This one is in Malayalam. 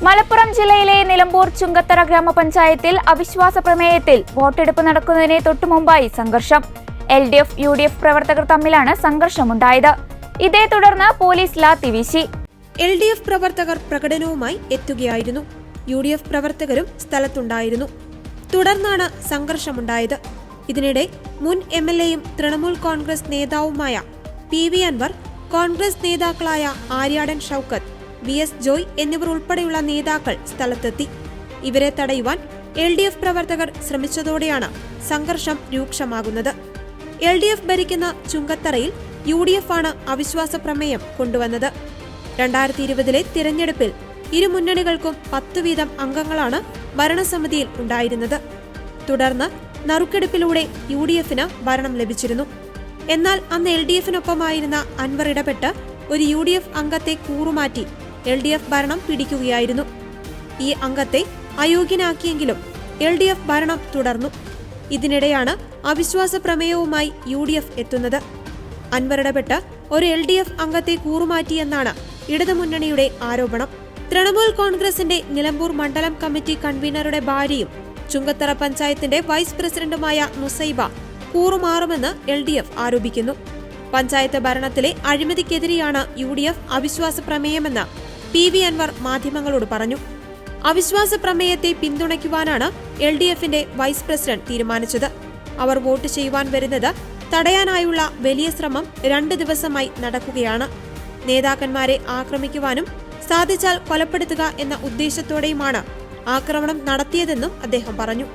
മലപ്പുറം ജില്ലയിലെ നിലമ്പൂർ ചുങ്കത്തറ ഗ്രാമപഞ്ചായത്തിൽ അവിശ്വാസ പ്രമേയത്തിൽ വോട്ടെടുപ്പ് നടക്കുന്നതിന് തൊട്ടുമുമ്പായി സംഘർഷം. LDF, UDF പ്രവർത്തകർ തമ്മിലാണ് സംഘർഷമുണ്ടായത്. ഇതേ തുടർന്ന് പോലീസ് ലാത്തി വീശി. LDF പ്രവർത്തകർ പ്രകടനവുമായി എത്തുകയായിരുന്നു. UDF പ്രവർത്തകരും സ്ഥലത്തുണ്ടായിരുന്നു. തുടർന്നാണ് സംഘർഷമുണ്ടായത്. ഇതിനിടെ മുൻ MLAയും തൃണമൂൽ കോൺഗ്രസ് നേതാവുമായ PV അൻവർ, കോൺഗ്രസ് നേതാക്കളായ ആര്യാടൻ ഷൗക്കത്ത്, VS ജോയ് എന്നിവർ ഉൾപ്പെടെയുള്ള നേതാക്കൾ സ്ഥലത്തെത്തി. ഇവരെ തടയുവാൻ LDF പ്രവർത്തകർ ശ്രമിച്ചതോടെയാണ് സംഘർഷം രൂക്ഷമാകുന്നത്. LDF ഭരിക്കുന്ന ചുങ്കത്തറയിൽ UDF ആണ് അവിശ്വാസ പ്രമേയം കൊണ്ടുവന്നത്. 2020 തിരഞ്ഞെടുപ്പിൽ ഇരു മുന്നണികൾക്കും 10 വീതം അംഗങ്ങളാണ് ഭരണസമിതിയിൽ ഉണ്ടായിരുന്നത്. തുടർന്ന് നറുക്കെടുപ്പിലൂടെ UDFന് ഭരണം ലഭിച്ചിരുന്നു. എന്നാൽ അന്ന് LDFനൊപ്പമായിരുന്ന അൻവർ ഇടപെട്ട് ഒരു UDF അംഗത്തെ കൂറുമാറ്റി LDF ഭരണം പിടിക്കുകയായിരുന്നു. ഈ അംഗത്തെ അയോഗ്യനാക്കിയെങ്കിലും LDF ഭരണം തുടർന്നു. ഇതിനിടെയാണ് അവിശ്വാസ പ്രമേയവുമായി UDF എത്തുന്നത്. അൻവർ ഇടപെട്ട് ഒരു LDF അംഗത്തെ കൂറുമാറ്റിയെന്നാണ് ഇടതുമുന്നണിയുടെ ആരോപണം. തൃണമൂൽ കോൺഗ്രസിന്റെ നിലമ്പൂർ മണ്ഡലം കമ്മിറ്റി കൺവീനറുടെ ഭാര്യയും ചുങ്കത്തറ പഞ്ചായത്തിന്റെ വൈസ് പ്രസിഡന്റുമായ നുസൈബ കൂറുമാറുമെന്ന് LDF ആരോപിക്കുന്നു. പഞ്ചായത്ത് ഭരണത്തിലെ അഴിമതിക്കെതിരെയാണ് UDF അവിശ്വാസ പ്രമേയമെന്ന് PV അൻവർ മാധ്യമങ്ങളോട് പറഞ്ഞു. അവിശ്വാസ പ്രമേയത്തെ പിന്തുണയ്ക്കുവാനാണ് LDFന്റെ വൈസ് പ്രസിഡന്റ് തീരുമാനിച്ചത്. അവർ വോട്ട് ചെയ്യുവാൻ വരുന്നത് തടയാനായുള്ള വലിയ ശ്രമം 2 ദിവസമായി നടക്കുകയാണ്. നേതാക്കന്മാരെ ആക്രമിക്കുവാനും സാധിച്ചാൽ കൊലപ്പെടുത്തുക എന്ന ഉദ്ദേശത്തോടെയുമാണ് ആക്രമണം നടത്തിയതെന്നും അദ്ദേഹം പറഞ്ഞു.